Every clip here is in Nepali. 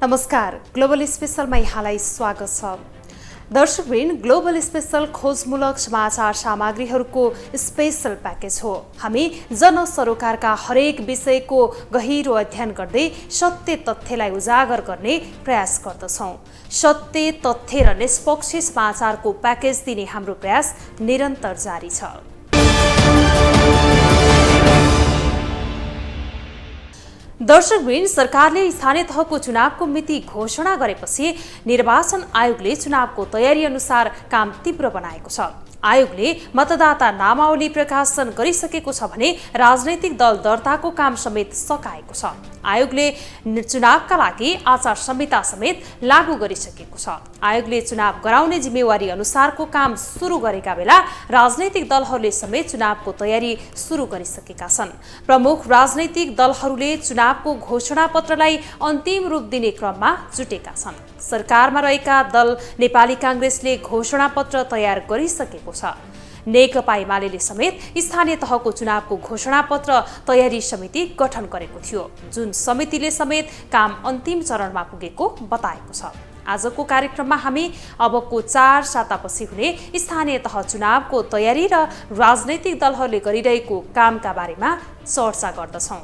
नमस्कार, ग्लोबल स्पेशलमा यहाँलाई स्वागत छ। दर्शकवृन्द, ग्लोबल स्पेशल खोजमूलक समाचार सामग्रीहरूको स्पेशल प्याकेज हो। हामी जनसरोकारका हरेक विषयको गहिरो अध्ययन गर्दै सत्य तथ्यलाई उजागर गर्ने प्रयास गर्दछौँ। सत्य तथ्य र निष्पक्ष समाचारको प्याकेज दिने हाम्रो प्रयास निरन्तर जारी छ। दर्शकवृन्द, सरकारले स्थानीय तहको चुनावको मिति घोषणा गरेपछि निर्वाचन आयोगले चुनावको तयारी अनुसार काम तीव्र बनाएको छ। आयोगले मतदाता नामावली प्रकाशन गरिसकेको छ भने राजनैतिक दल दर्ताको काम समेत सकाएको छ। आयोगले चुनावका लागि आचार संहिता समेत लागू गरिसकेको छ। आयोगले चुनाव गराउने जिम्मेवारी अनुसारको काम सुरु गरेका बेला राजनैतिक दलहरूले समेत चुनावको तयारी सुरु गरिसकेका छन्। प्रमुख राजनैतिक दलहरूले चुनावको घोषणा पत्रलाई अन्तिम रूप दिने क्रममा जुटेका छन्। सरकारमा रहेका दल नेपाली कांग्रेसले घोषणा पत्र तयार गरिसकेको छ। नेकपा एमाले समेत स्थानीय तहको चुनावको घोषणापत्र तयारी समिति गठन गरेको थियो, जुन समितिले समेत काम अन्तिम चरणमा पुगेको बताएको छ। आजको कार्यक्रममा हामी अबको 4 सातापछि हुने स्थानीय तह चुनावको तयारी र राजनैतिक दलहरूले गरिरहेको कामका बारेमा चर्चा गर्दछौँ।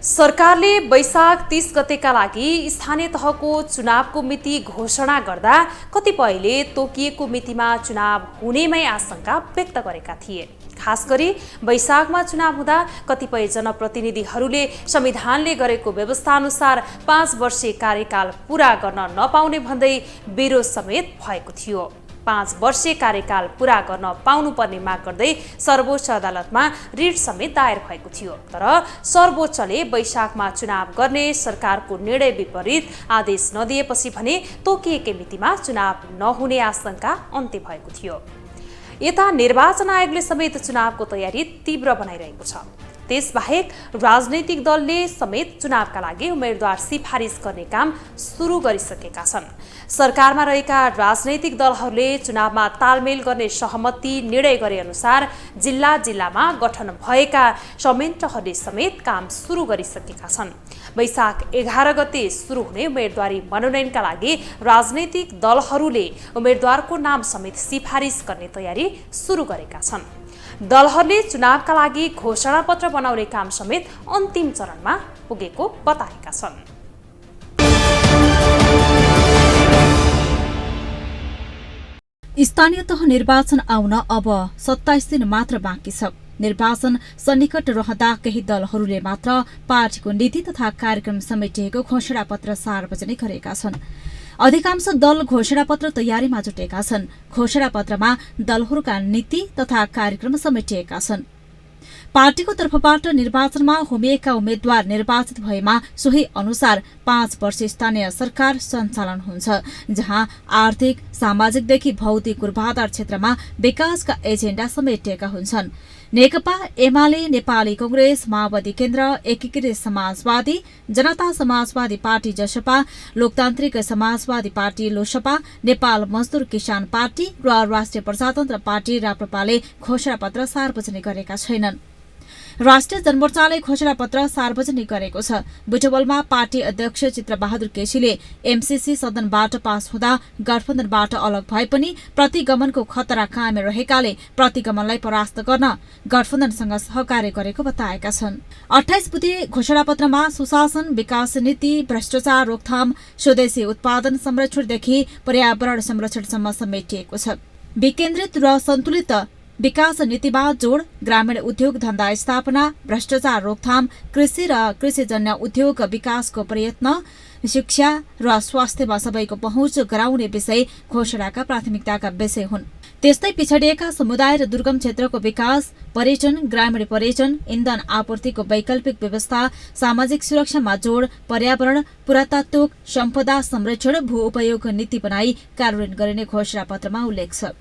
सरकारले वैशाख 30 गतेका लागि स्थानीय तहको चुनावको मिति घोषणा गर्दा कतिपयले तोकिएको मितिमा चुनाव हुनेमै आशंका व्यक्त गरेका थिए। खास गरी वैशाखमा चुनाव हुँदा कतिपय जनप्रतिनिधिहरूले संविधानले गरेको व्यवस्था अनुसार 5 वर्षीय कार्यकाल पूरा गर्न नपाउने भन्दै विरोध समेत भएको थियो। 5 वर्षीय कार्यकाल पूरा गर्न पाउनुपर्ने माग गर्दै सर्वोच्च अदालतमा रिट समेत दायर भएको थियो। तर सर्वोच्चले वैशाखमा चुनाव गर्ने सरकारको निर्णय विपरीत आदेश नदिएपछि भने तोकिएकै मितिमा चुनाव नहुने आशंका अन्त्य भएको थियो। यता निर्वाचन आयोगले समेत चुनावको तयारी तीव्र बनाइरहेको छ। त्यसबाहेक राजनैतिक दलले समेत चुनावका लागि उम्मेदवार सिफारिस गर्ने काम सुरु गरिसकेका छन्। सरकारमा रहेका राजनैतिक दलहरूले चुनावमा तालमेल गर्ने सहमति निर्णय गरे अनुसार जिल्लामा गठन भएका संयन्त्रहरूले समेत काम सुरु गरिसकेका छन्। वैशाख 11 गते सुरु हुने उम्मेदवारी मनोनयनका लागि राजनैतिक दलहरूले उम्मेदवारको नाम समेत सिफारिस गर्ने तयारी सुरु गरेका छन्। दलहरूले चुनावका लागि घोषणापत्र बनाउने काम समेत अन्तिम चरणमा पुगेको बताएका छन्। स्थानीय तह निर्वाचन आउन अब 27 दिन मात्र बाँकी छ। निर्वाचन सन्निकट रहँदा केही दलहरूले मात्र पार्टीको नीति तथा कार्यक्रम समेटिएको घोषणापत्र सार्वजनिक गरेका छन्। अधिकांश दल घोषणापत्र तयारीमा जुटेका छन्। घोषणापत्रमा दलहरूका नीति तथा कार्यक्रम समेटिएका छन्। पार्टीको तर्फबाट निर्वाचनमा होमिएका उम्मेद्वार निर्वाचित भएमा सोही अनुसार 5 वर्ष स्थानीय सरकार सञ्चालन हुन्छ, जहाँ आर्थिक, सामाजिकदेखि भौतिक पूर्वाधार क्षेत्रमा विकासका एजेण्डा समेटिएका हुन्छन्। नेकपा एमाले, नेपाली कांग्रेस, माओवादी केन्द्र, एकीकृत समाजवादी, जनता समाजवादी पार्टी जसपा, लोकतान्त्रिक समाजवादी पार्टी लोसपा, नेपाल मजदुर किसान पार्टी र राष्ट्रिय प्रजातन्त्र पार्टी राप्रपाले घोषणापत्र सार्वजनिक गरेका छैनन्। राष्ट्रिय जनमोर्चाले घोषणापत्र सार्वजनिक गरेको छ। बुटवलमा पार्टी अध्यक्ष चित्रबहादुर केसीले एमसीसी सदनबाट पास हुँदा गठबन्धनबाट अलग भए पनि प्रतिगमनको खतरा कायम रहेकाले प्रतिगमनलाई परास्त गर्न गठबन्धनसँग सहकार्य गरेको बताएका छन्। 28 बुँदे घोषणापत्रमा सुशासन, विकास नीति, भ्रष्टाचार रोकथाम, स्वदेशी उत्पादन संरक्षणदेखि पर्यावरण संरक्षणसम्म समेटिएको छ। विकेन्द्रित र सन्तुलित विकास नीतिमा जोड़, ग्रामीण उद्योग धन्दा स्थापना, भ्रष्टाचार रोकथाम, कृषि र कृषिजन्य उद्योग विकासको प्रयत्न, शिक्षा र स्वास्थ्यमा सबैको पहुँच गराउने विषय घोषणाका प्राथमिकताका विषय हुन्। त्यस्तै पिछडिएका समुदाय र दुर्गम क्षेत्रको विकास, पर्यटन, ग्रामीण पर्यटन, इन्धन आपूर्तिको वैकल्पिक व्यवस्था, सामाजिक सुरक्षामा जोड़, पर्यावरण, पुरातात्विक सम्पदा संरक्षण, भू उपयोग नीति बनाई कार्यान्वयन गरिने घोषणापत्रमा उल्लेख छ।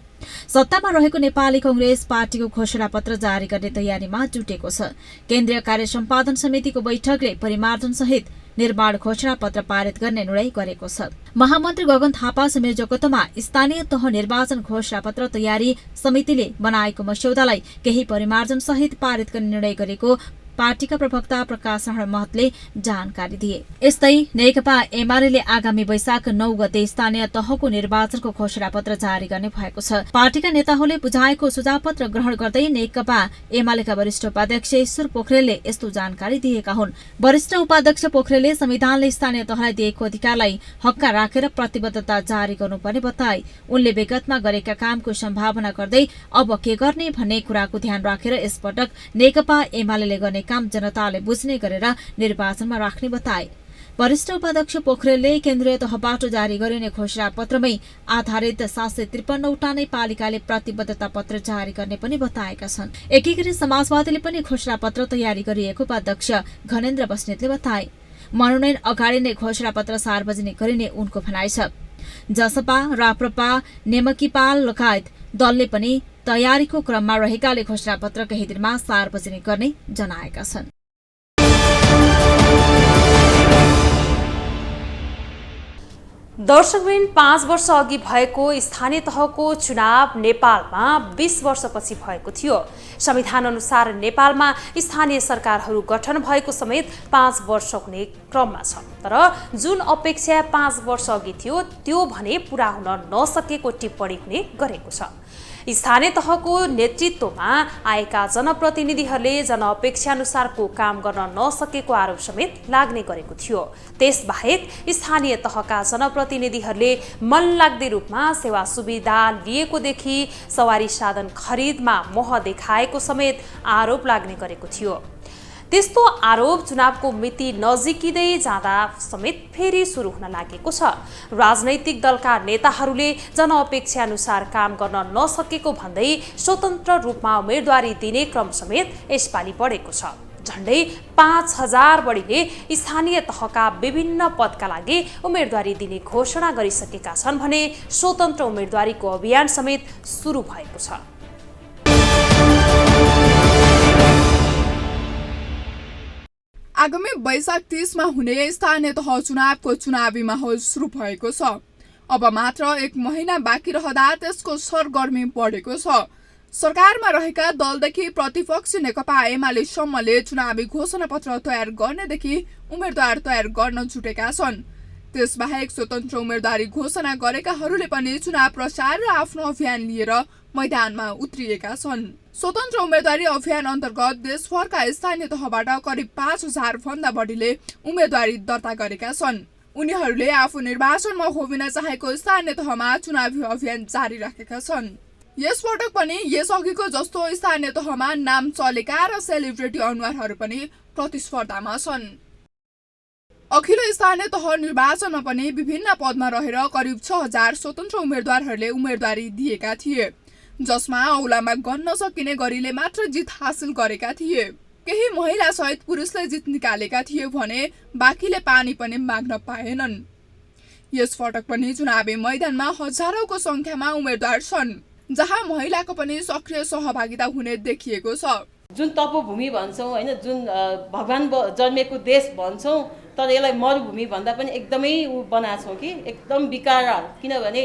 सत्तामा रहेको नेपाली कांग्रेस पार्टीको घोषणापत्र जारी गर्ने तयारीमा जुटेको छ। केन्द्रीय कार्य सम्पादन समितिको बैठकले परिमार्जन सहित निर्माण घोषणापत्र पारित गर्ने निर्णय गरेको छ। महामन्त्री गगन थापा संयोजकत्वमा स्थानीय तह निर्वाचन घोषणापत्र तयारी समितिले बनाएको मस्यौदालाई केही परिमार्जन सहित पारित गर्ने निर्णय गरेको पार्टीका प्रवक्ता प्रकाश शरण महतले जानकारी दिए। यस्तै नेकपा एमाले आगामी वैशाख 9 गते स्थानीय तहको निर्वाचनको घोषणापत्र जारी गर्ने भएको छ। पार्टीका नेताहरूले बुझाएको सुझावपत्र ग्रहण गर्दै नेकपा एमालेका वरिष्ठ उपाध्यक्ष ईश्वर पोखरेलले यस्तो जानकारी दिएका हुन्। वरिष्ठ उपाध्यक्ष पोखरेलले संविधानले स्थानीय तहलाई दिएको अधिकारलाई हक्का राखेर प्रतिबद्धता जारी गर्नुपर्ने बताए। उनले विगतमा गरेका कामको सम्भावना गर्दै अब के गर्ने भन्ने कुराको ध्यान राखेर यसपटक नेकपा एमाले गर्ने काम जनताले बुझ्ने गरेर निर्वाचनमा राख्ने बताए। वरिष्ठ उपाध्यक्ष पोखरेलले केन्द्रीय तहबाट जारी गरिने घोषणापत्रमै आधारित 753 वटा नै पालिकाले प्रतिबद्धता पत्र जारी गर्ने पनि बताएका छन्। एकीकृत समाजवादीले पनि घोषणापत्र तयारी गरिएको उपाध्यक्ष घनेन्द्र बस्नेतले बताए। मनोनयन अगाडि नै घोषणापत्र सार्वजनिक गरिने उनको भनाइ छ। जसपा, राप्रपा, नेमकीपाल लगायत दलले पनि तयारीको क्रममा रहेकाले घोषणापत्र केही दिनमा सार्वजनिक गर्ने जनाएका छन्। दर्शकवृन्द, 5 वर्ष अघि भएको स्थानीय तहको चुनाव नेपालमा 20 वर्षपछि भएको थियो। संविधान अनुसार नेपालमा स्थानीय सरकारहरू गठन भएको समेत 5 वर्ष हुने क्रममा छ। तर जुन अपेक्षा 5 वर्ष अघि थियो त्यो भने पूरा हुन नसकेको टिप्पणी हुने गरेको छ। स्थानीय तहको नेतृत्वमा आएका जनप्रतिनिधिहरूले जनअपेक्षा अनुसारको काम गर्न नसकेको आरोप समेत लाग्ने गरेको थियो। त्यसबाहेक स्थानीय तहका जनप्रतिनिधिहरूले मनलाग्दे रूपमा सेवा सुविधा लिएकोदेखि सवारी साधन खरिदमा मोह देखाएको समेत आरोप लाग्ने गरेको थियो। त्यस्तो आरोप चुनावको मिति नजिकिँदै जाँदा समेत फेरि सुरु हुन लागेको छ। राजनैतिक दलका नेताहरूले जनअपेक्षा अनुसार काम गर्न नसकेको भन्दै स्वतन्त्र रूपमा उम्मेदवारी दिने क्रम समेत यसपालि बढेको छ। झण्डै 5000 बढीले स्थानीय तहका विभिन्न पदका लागि उम्मेदवारी दिने घोषणा गरिसकेका छन् भने स्वतन्त्र उम्मेदवारीको अभियान समेत सुरु भएको छ। आगामी वैशाख 30 मा हुने स्थानीय तह चुनावको चुनावी माहौल सुरु भएको छ। अब मात्र 1 महिना बाँकी रहँदा त्यसको सरगर्मी बढेको छ। सरकारमा रहेका दलदेखि प्रतिपक्ष नेकपा एमालेसम्मले चुनावी घोषणापत्र तयार गर्नेदेखि उम्मेदवार तयार गर्न जुटेका छन्। त्यसबाहेक स्वतन्त्र उम्मेदवारी घोषणा गरेकाहरूले पनि चुनाव प्रचार र आफ्नो अभियान लिएर मैदानमा उत्रिएका छन्। स्वतन्त्र उम्मेदवारी अभियान अन्तर्गत देशभरका स्थानीय तहबाट करिब 5000 भन्दा बढीले उम्मेदवारी दर्ता गरेका छन्। उनीहरूले आफू निर्वाचनमा होबिन चाहेको स्थानीय तहमा चुनावी अभियान जारी राखेका छन्। यसपटक पनि यसअघिको जस्तो स्थानीय तहमा नाम चलेका र सेलिब्रिटी अनुहारहरू पनि प्रतिस्पर्धामा छन्। अखिल्लो स्थानीय तह निर्वाचनमा पनि विभिन्न पदमा रहेर करिब 6000 स्वतन्त्र उम्मेदवारहरूले उम्मेदवारी दिएका थिए, जसमा औलामा गन्न सकिने गरीले मात्र जित हासिल गरेका थिए। केही महिला सहित पुरुषले जित निकालेका थिए भने बाँकीले पानी पनि माग्न पाएनन्। यसपटक पनि चुनावी मैदानमा हजारौंको संख्यामा उम्मेदवार छन्, जहाँ महिलाको पनि सक्रिय सहभागिता हुने देखिएको छ। जुन तपोभूमि भन्छौँ हैन, जुन भगवान जन्मेको देश भन्छौँ, तर यसलाई मरुभूमि भन्दा पनि एकदमै बनाछौँ कि एकदम विकराल। किनभने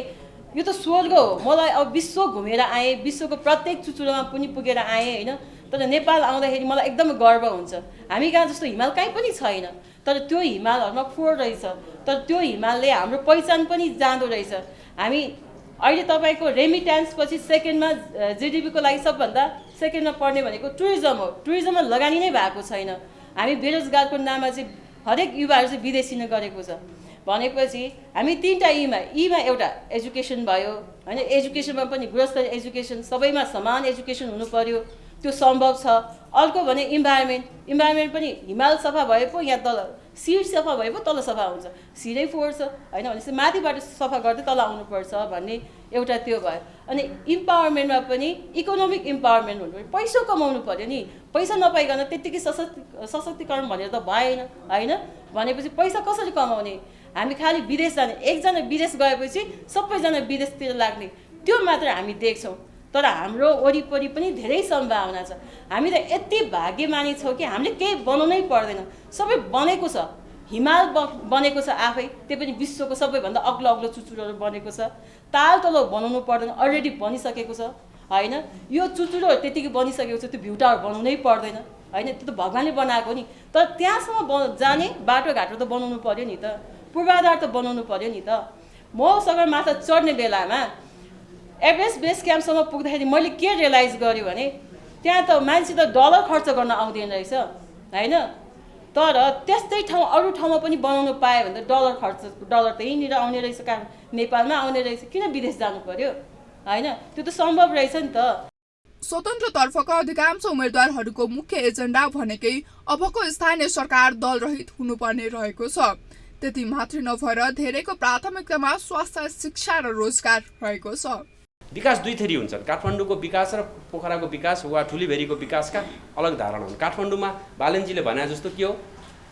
यो त स्वर्ग हो। मलाई अब विश्व घुमेर आएँ, विश्वको प्रत्येक चुचुरोमा पनि पुगेर आएँ हैन, तर नेपाल आउँदाखेरि मलाई एकदम गर्व हुन्छ। हामी कहाँ जस्तो हिमाल कहीँ पनि छैन, तर त्यो हिमालहरूमा फोहोर रहेछ, तर त्यो हिमालले हाम्रो पहिचान पनि जाँदो रहेछ। हामी अहिले तपाईँको रेमिट्यान्स पछि सेकेन्डमा जिडिपीको लागि सबभन्दा सेकेन्डमा पर्ने भनेको टुरिज्म हो। टुरिज्ममा लगानी नै भएको छैन। हामी बेरोजगारको नाममा चाहिँ हरेक युवाहरू चाहिँ विदेशी नै गरेको छ। भनेपछि हामी 3टा ईमा एउटा एजुकेसन भयो हैन, एजुकेसनमा पनि गुणस्तरीय एजुकेसन, सबैमा समान एजुकेसन हुनु पर्यो, त्यो सम्भव छ। अर्को भने इन्भाइरोमेन्ट पनि हिमाल सफा भए पो यहाँ तल सिड सफा भए पो तल सफा हुन्छ, सिडै फोहोर छ हैन, भनेपछि माथिबाट सफा गर्दै तल आउनुपर्छ भन्ने एउटा त्यो भयो। अनि इम्पावरमेन्टमा पनि इकोनोमिक इम्पावरमेन्ट हुनु पर्यो, पैसा कमाउनु पर्यो नि। पैसा नपाइकन त्यत्तिकै सशक्तिकरण भनेर त भएन हैन। भनेपछि पैसा कसरी कमाउने? हामी खालि विदेश जाने, एकजना विदेश गएपछि सबैजना विदेशतिर लाग्ने, त्यो मात्र हामी देख्छौँ। तर हाम्रो वरिपरि पनि धेरै सम्भावना छ। हामी त यति भाग्यमानी छौँ कि हामीले केही बनाउनै पर्दैन, सबै बनेको छ। हिमाल बनेको छ आफै, त्यो पनि विश्वको सबैभन्दा अग्लो अग्लो चुचुरोहरू बनेको छ। ताल तलो बनाउनु पर्दैन, अलरेडी बनिसकेको छ हैन। यो चुचुरोहरू त्यतिकै बनिसकेको छ, त्यो भ्यू टावर बनाउनै पर्दैन। होइन, त्यो त भगवान्ले बनाएको नि। तर त्यहाँसम्म जाने बाटोघाटो त बनाउनु पर्यो नि त, पूर्वाधार त बनाउनु पर्यो नि त। म सगरमाथा चढ्ने बेलामा एभरेस्ट बेस क्याम्पसम्म पुग्दाखेरि मैले के रियलाइज गरेँ भने त्यहाँ त मान्छे त डलर खर्च गर्न आउँदैन रहेछ होइन। तर त्यस्तै ठाउँ अरू ठाउँमा पनि बनाउनु पायो भने त डलर त यहीँनिर आउने रहेछ, कारण नेपालमा आउने रहेछ, किन विदेश जानु पर्यो होइन। त्यो त सम्भव रहेछ नि त। स्वतन्त्रतर्फका अधिकांश उम्मेद्वारहरूको मुख्य एजेन्डा भनेकै अबको स्थानीय सरकार दलरहित हुनुपर्ने रहेको छ। त्यति मात्रै नभएर धेरैको प्राथमिकतामा स्वास्थ्य, शिक्षा र रोजगार रहेको छ। विकास दुई थरी हुन्छन्, काठमाडौँको विकास र पोखराको विकास वा ठुलीभेरीको विकासका अलग धारणा हुन्। काठमाडौँमा बालनजीले भने जस्तो के हो,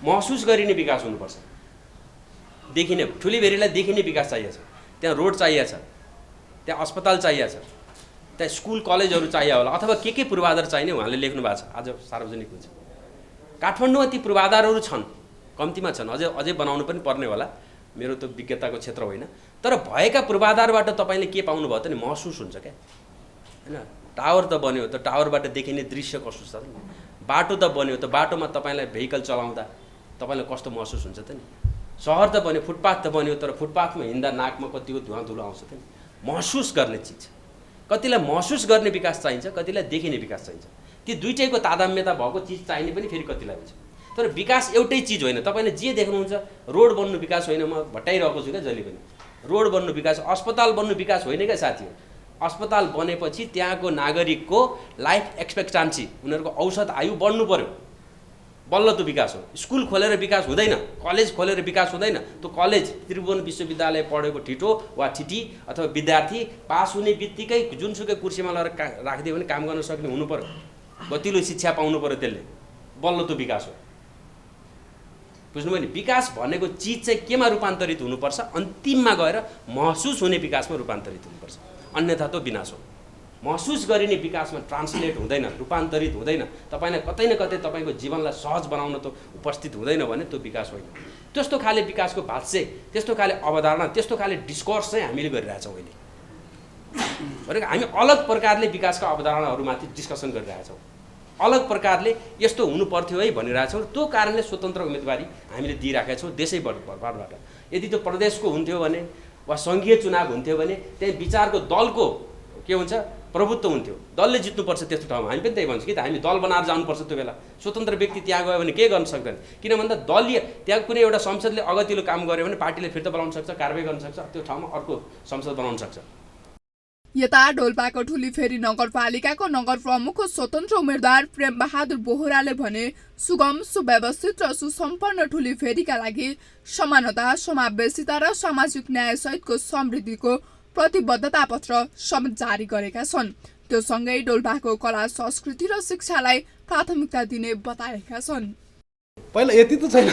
महसुस गरिने विकास हुनुपर्छ, देखिने, ठुलीभेरीलाई देखिने विकास चाहिएको छ। त्यहाँ रोड चाहिएको छ, त्यहाँ अस्पताल चाहिएको छ, त्यहाँ स्कुल कलेजहरू चाहियो होला, अथवा के पूर्वाधार चाहिने उहाँले लेख्नु भएको छ, आज सार्वजनिक हुन्छ। काठमाडौँमा ती पूर्वाधारहरू छन्, कम्तीमा छन्, अझै बनाउनु पनि पर्ने होला, मेरो त विज्ञताको क्षेत्र होइन। तर भएका पूर्वाधारबाट तपाईँले के पाउनुभयो त नि महसुस हुन्छ क्या होइन। टावर त बन्यो त टावरबाट देखिने दृश्य कस्तो छ, बाटो त बन्यो त बाटोमा तपाईँलाई भेहिकल चलाउँदा तपाईँलाई कस्तो महसुस हुन्छ त नि। सहर त बन्यो, फुटपाथ त बन्यो, तर फुटपाथमा हिँड्दा नाकमा कतिको धुवा धुलो आउँछ त नि। महसुस गर्ने चिज, कतिलाई महसुस गर्ने विकास चाहिन्छ, कतिलाई देखिने विकास चाहिन्छ। ती दुइटैको तादाम्यता भएको चिज चाहिने पनि फेरि कतिलाई हुन्छ। तर विकास एउटै चिज होइन। तपाईँले जे देख्नुहुन्छ, रोड बन्नु विकास होइन, म भट्टाइरहेको छु क्या जहिले पनि। रोड बन्नु विकास, अस्पताल बन्नु विकास होइन क्या साथी हो। अस्पताल बनेपछि त्यहाँको नागरिकको लाइफ एक्सपेक्टेन्सी, उनीहरूको औसत आयु बढ्नु पर्यो, बल्ल त्यो विकास हो। स्कुल खोलेर विकास हुँदैन, कलेज खोलेर विकास हुँदैन। त्यो कलेज त्रिभुवन विश्वविद्यालय पढेको ठिटो वा ठिटी अथवा विद्यार्थी पास हुने बित्तिकै जुनसुकै कुर्सीमा लगेर राखिदियो भने काम गर्न सक्ने हुनु पर्यो, गतिलो शिक्षा पाउनु पर्यो, त्यसले बल्ल त्यो विकास हो। बुझ्नुभयो नि। विकास भनेको चिज चाहिँ केमा रूपान्तरित हुनुपर्छ, अन्तिममा गएर महसुस हुने विकासमा रूपान्तरित हुनुपर्छ, अन्यथा त्यो विनाश हो। महसुस गरिने विकासमा ट्रान्सलेट हुँदैन, रूपान्तरित हुँदैन, तपाईँलाई कतै न कतै तपाईँको जीवनलाई सहज बनाउन त उपस्थित हुँदैन भने त्यो विकास होइन। त्यस्तो खाले विकासको भाष्य, त्यस्तो खाले अवधारणा, त्यस्तो खाले डिस्कोर्स चाहिँ हामीले गरिरहेछौँ अहिले। भनेको हामी अलग प्रकारले विकासका अवधारणाहरूमाथि डिस्कसन गरिरहेछौँ, अलग प्रकारले यस्तो हुनु पर्थ्यो है भनिरहेछौँ। त्यो कारणले स्वतन्त्र उम्मेदवारी हामीले दिइराखेका छौँ देशैभरबाट। यदि त्यो प्रदेशको हुन्थ्यो भने वा सङ्घीय चुनाव हुन्थ्यो भने त्यहाँ विचारको दलको के हुन्छ, प्रभुत्व हुन्थ्यो, दलले जित्नुपर्छ त्यस्तो ठाउँमा। हामी पनि त्यही भन्छौँ कि त हामी दल बनाएर जानुपर्छ। त्यो बेला स्वतन्त्र व्यक्ति त्यहाँ गयो भने केही गर्न सक्दैन, किन भन्दा दलीय त्यहाँ कुनै एउटा संसदले अगतिलो काम गर्यो भने पार्टीले फिर्ता बनाउन सक्छ, कारबाही गर्न सक्छ, त्यो ठाउँमा अर्को संसद बनाउन सक्छ। यता डोल्पाको ठुलीफेरी नगरपालिकाको नगर प्रमुख स्वतन्त्र उम्मेद्वार प्रेम बहादुर बोहराले भने सुगम, सुव्यवस्थित र सुसम्पन्न ठुलीफेरीका लागि समानता, समावेशिता र सामाजिक न्याय सहितको समृद्धिको प्रतिबद्धता पत्र समेत जारी गरेका छन्। त्यो सँगै डोल्पाको कला, संस्कृति र शिक्षालाई प्राथमिकता दिने बताएका छन्। पहिला यति त छैन,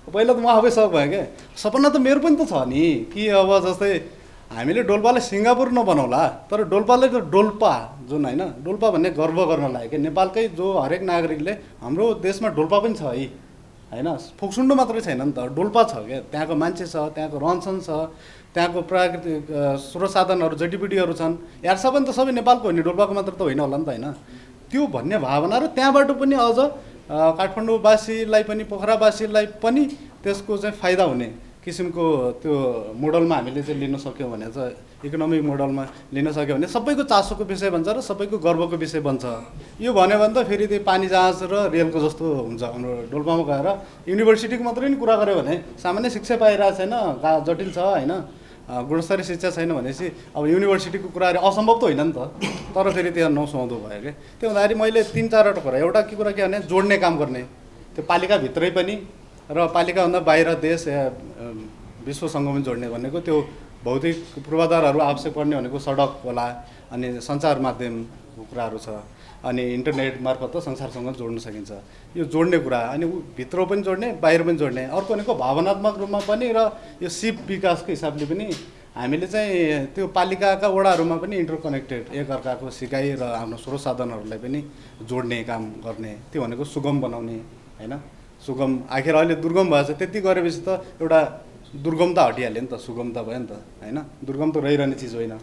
पहिला त म आफै सक भयो क्या। सपना त मेरो पनि त छ नि कि अब जस्तै हामीले डोल्पालाई सिङ्गापुर नबनाउला, तर डोल्पाले त डोल्पा जुन होइन, डोल्पा भन्ने गर्व गर्न लाग्यो क्या। नेपालकै जो हरेक नागरिकले हाम्रो देशमा डोल्पा पनि छ है होइन, फोक्सुन्डो मात्रै छैन नि त, डोल्पा छ क्या। त्यहाँको मान्छे छ, त्यहाँको रहनसहन छ, त्यहाँको प्राकृतिक स्रोत साधनहरू, जडीबुटीहरू छन्। यार्सा पनि त सबै नेपालको हो नि, डोल्पाको मात्र त होइन होला नि त होइन। त्यो भन्ने भावना र त्यहाँबाट पनि अझ काठमाडौँवासीलाई पनि, पोखरावासीलाई पनि त्यसको चाहिँ फाइदा हुने किसिमको त्यो मोडलमा हामीले चाहिँ लिन सक्यौँ भने चाहिँ, इकोनोमिक मोडलमा लिन सक्यो भने सबैको चासोको विषय बन्छ र सबैको गर्वको विषय बन्छ। यो भन्यो भने त फेरि त्यो पानी जहाज र रेलको जस्तो हुन्छ। हाम्रो डोल्पामा गएर युनिभर्सिटीको मात्रै नि कुरा गऱ्यो भने सामान्य शिक्षा पाइरहेको छैन, जटिल छ होइन, गुणस्तरीय शिक्षा छैन भनेपछि अब युनिभर्सिटीको कुराहरू असम्भव त होइन नि त, तर फेरि त्यहाँ नसुहाउँदो भयो क्या। त्यो हुँदाखेरि मैले 3-4वटा कुरा, एउटा के कुरा के भने जोड्ने काम गर्ने, त्यो पालिकाभित्रै पनि र पालिकाभन्दा बाहिर देश विश्वसँग पनि जोड्ने भनेको त्यो भौतिक पूर्वाधारहरू आवश्यक पर्ने भनेको सडक होला, अनि सञ्चार माध्यमको कुराहरू छ, अनि इन्टरनेट मार्फत त संसारसँग जोड्न सकिन्छ। यो जोड्ने कुरा, अनि भित्र पनि जोड्ने, बाहिर पनि जोड्ने। अर्को भनेको भावनात्मक रूपमा पनि र यो सिप विकासको हिसाबले पनि हामीले चाहिँ त्यो पालिकाका वडाहरूमा पनि इन्टरकनेक्टेड, एकअर्काको सिकाइ र आफ्नो स्रोत साधनहरूलाई पनि जोड्ने काम गर्ने। त्यो भनेको सुगम बनाउने होइन। सुगम आखिर अहिले दुर्गम भएछ, त्यति गरेपछि त एउटा दुर्गमता हटिहाल्यो नि त, सुगमता भयो नि त होइन। दुर्गम त रहिरहने चिज होइन।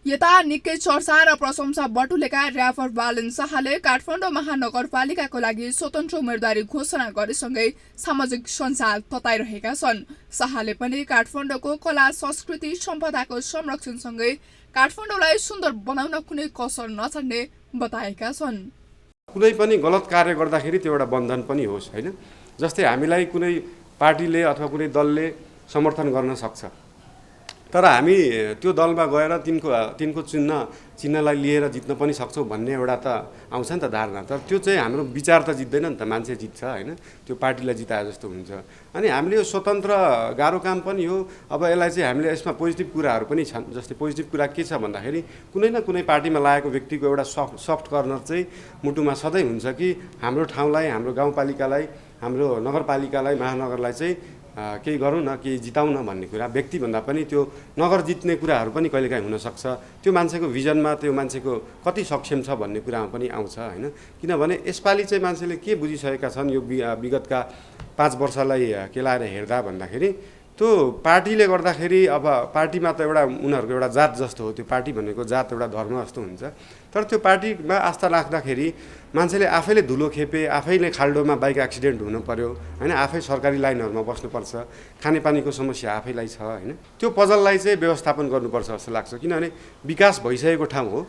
यता निकै चर्चा र प्रशंसा बटुलेका र्यापर बालन शाहले काठमाडौँ महानगरपालिकाको लागि स्वतन्त्र उम्मेदवारी घोषणा गरेसँगै सामाजिक सञ्जाल तताइरहेका छन्। शाहले पनि काठमाडौँको कला संस्कृति सम्पदाको संरक्षणसँगै काठमाडौँलाई सुन्दर बनाउन कुनै कसर नछाड्ने बताएका छन्। कुनै पनि गलत कार्य गर्दाखेरि त्यो एउटा बन्धन पनि होस् हैन। जस्तै हामीलाई कुनै पार्टीले अथवा कुनै दलले समर्थन गर्न सक्छ, तर हामी त्यो दलमा गएर तिनको चिन्हलाई लिएर जित्न पनि सक्छौँ भन्ने एउटा त आउँछ नि त धारणा। तर त्यो चाहिँ हाम्रो विचार त जित्दैन नि त, मान्छे जित्छ हैन, त्यो पार्टीलाई जिताए जस्तो हुन्छ। अनि हामीले यो स्वतन्त्र गाह्रो काम पनि हो। अब यसलाई चाहिँ हामीले यसमा पोजिटिभ कुराहरू पनि छन्। जस्तै पोजिटिभ कुरा के छ भन्दाखेरि कुनै न कुनै पार्टीमा लागेको व्यक्तिको एउटा सफ्ट कर्नर चाहिँ मुटुमा सधैँ हुन्छ कि हाम्रो ठाउँलाई, हाम्रो गाउँपालिकालाई, हाम्रो नगरपालिकालाई, महानगरलाई चाहिँ केही गरौँ न, केही जिताउँ न भन्ने कुरा। व्यक्तिभन्दा पनि त्यो नगर जित्ने कुराहरू पनि कहिलेकाहीँ हुनसक्छ। त्यो मान्छेको भिजनमा त्यो मान्छेको कति सक्षम छ भन्ने कुरामा पनि आउँछ हैन। किनभने यसपालि चाहिँ मान्छेले के बुझिसकेका छन् यो विगतका 5 वर्षलाई केलाएर हेर्दा भन्दाखेरि त्यो पार्टीले गर्दाखेरि अब पार्टीमा त एउटा उनीहरूको एउटा जात जस्तो हो। त्यो पार्टी भनेको जात एउटा धर्म जस्तो हुन्छ। तर त्यो पार्टीमा आस्था राख्दाखेरि मान्छेले आफैले धुलो खेपे, आफैले खाल्डोमा बाइक एक्सिडेन्ट हुनु पर्यो हैन, आफै सरकारी लाइनहरूमा बस्नुपर्छ, खानेपानीको समस्या आफैलाई छ हैन। त्यो पजललाई चाहिँ व्यवस्थापन गर्नुपर्छ जस्तो लाग्छ। किनभने विकास भइसकेको ठाउँ हो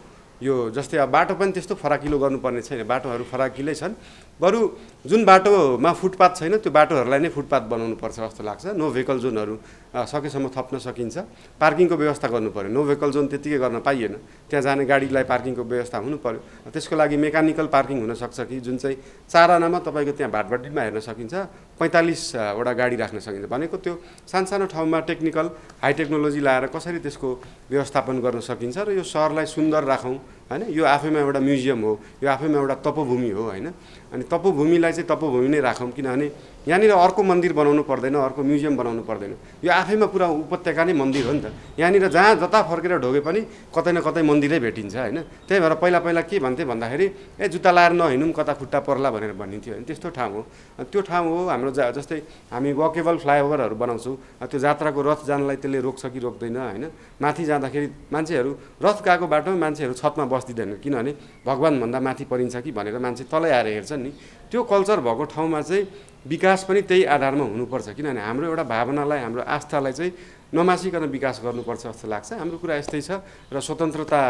यो। जस्तै अब बाटो पनि त्यस्तो फराकिलो गर्नुपर्ने छैन, बाटोहरू फराकिलै छन्। बरु जुन बाटोमा फुटपाथ छैन त्यो बाटोहरूलाई नै फुटपाथ बनाउनुपर्छ जस्तो लाग्छ। नो भेहिकल जोनहरू सकेसम्म थप्न सकिन्छ। पार्किङको व्यवस्था गर्नु पर्यो। नो भेहिकल जोन त्यतिकै गर्न पाइएन, त्यहाँ जाने गाडीलाई पार्किङको व्यवस्था हुनु पर्यो। त्यसको लागि मेकानिकल पार्किङ हुनसक्छ कि जुन चाहिँ 4 आनामा तपाईँको त्यहाँ भाटभट्टीमा हेर्न सकिन्छ 45 वटा गाडी राख्न सकिन्छ। भनेको त्यो सानो ठाउँमा टेक्निकल हाई टेक्नोलोजी लाएर कसरी त्यसको व्यवस्थापन गर्न सकिन्छ र यो सहरलाई सुन्दर राखौँ हैन। यो आफैमा एउटा म्युजियम हो, यो आफैमा एउटा तपोभूमि हो हैन। अनि तपोभूमिलाई चाहिँ तपोभूमि नै राखौँ। किनभने यहाँनिर अर्को मन्दिर बनाउनु पर्दैन, अर्को म्युजियम बनाउनु पर्दैन। यो आफैमा पुरा उपत्यका नै मन्दिर हो नि त। यहाँनिर जता फर्केर ढोगे पनि कतै न कतै मन्दिरै भेटिन्छ हैन। त्यही भएर पहिला के भन्थे भन्दाखेरि जुत्ता लाएर नहिँडौँ कता खुट्टा पर्ला भनेर भनिन्थ्यो हैन। त्यस्तो ठाउँ हो। त्यो ठाउँ हो हाम्रो। जस्तै हामी वकेबल फ्लाइओभरहरू बनाउँछौँ, त्यो जात्राको रथ जानलाई त्यसले रोक्छ कि रोक्दैन हैन। माथि जाँदाखेरि मान्छेहरू रथ गएको बाटोमा मान्छेहरू छतमा बस्दिँदैन, किनभने भगवान्भन्दा माथि परिन्छ कि भनेर मान्छे तलै आएर हेर्छन् नि। त्यो कल्चर भएको ठाउँमा चाहिँ विकास पनि त्यही आधारमा हुनुपर्छ। किनभने हाम्रो एउटा भावनालाई, हाम्रो आस्थालाई चाहिँ नमासिकन विकास गर्नुपर्छ जस्तो लाग्छ। हाम्रो कुरा यस्तै छ र स्वतन्त्रता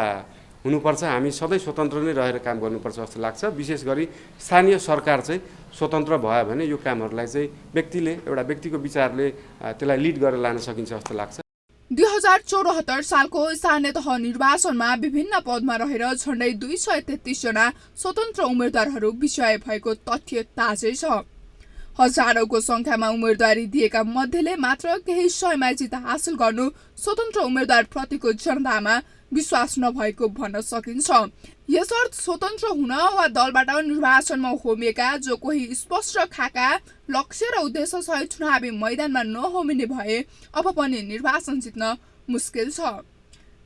हुनुपर्छ। हामी सधैँ स्वतन्त्र नै रहेर काम गर्नुपर्छ जस्तो लाग्छ। विशेष गरी स्थानीय सरकार चाहिँ स्वतन्त्र भयो भने यो कामहरूलाई चाहिँ एउटा व्यक्तिको विचारले त्यसलाई लिड गरेर लान सकिन्छ जस्तो लाग्छ। 2074 सालको स्थानीय तह निर्वाचनमा विभिन्न पदमा रहेर झण्डै 233 जना स्वतन्त्र उम्मेद्वारहरू विजय भएको तथ्य ताजै छ। हजारौंको संख्यामा उम्मेदवारी दिएका मध्येले मात्र केही सयमा जित हासिल गर्नु स्वतन्त्र उम्मेदवार प्रतिको जनतामा विश्वास नभएको भन्न सकिन्छ। यसर्थ स्वतन्त्र हुन वा दलबाट निर्वाचनमा होमिएका जो कोही स्पष्ट खाका लक्ष्य र उद्देश्य सहित चुनावी मैदानमा नहोमिने भए अब पनि निर्वाचन जित्न मुस्किल छ।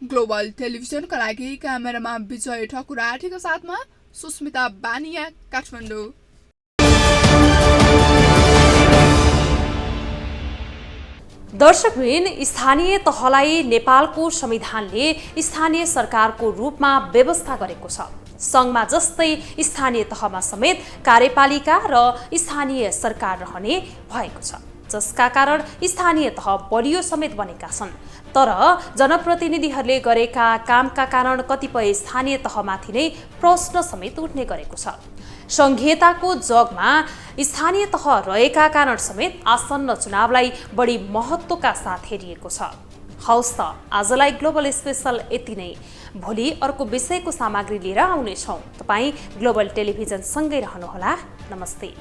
ग्लोबल टेलिभिजनका लागि क्यामेरामा विजय ठकुराठीका साथमा सुस्मिता बानिया, काठमाडौँ। दर्शकवृन्द, स्थानीय तहलाई नेपालको संविधानले स्थानीय सरकारको रूपमा व्यवस्था गरेको छ। संघमा जस्तै स्थानीय तहमा समेत कार्यपालिका र स्थानीय सरकार रहने भएको छ, जसका कारण स्थानीय तह बलियो समेत बनेका छन्। तर जनप्रतिनिधिहरूले गरेका कामका कारण कतिपय स्थानीय तहमाथि नै प्रश्न समेत उठ्ने गरेको छ। संघीयताको जगमा स्थानीय तह रहेका कारण समेत आसन्न चुनावलाई बढी महत्त्वका साथ हेरिएको छ। हौस् त, आजलाई ग्लोबल स्पेशल यति नै। भोलि अर्को विषयको सामग्री लिएर आउनेछौँ। तपाईँ ग्लोबल टेलिभिजन सँगै रहनुहोला। नमस्ते।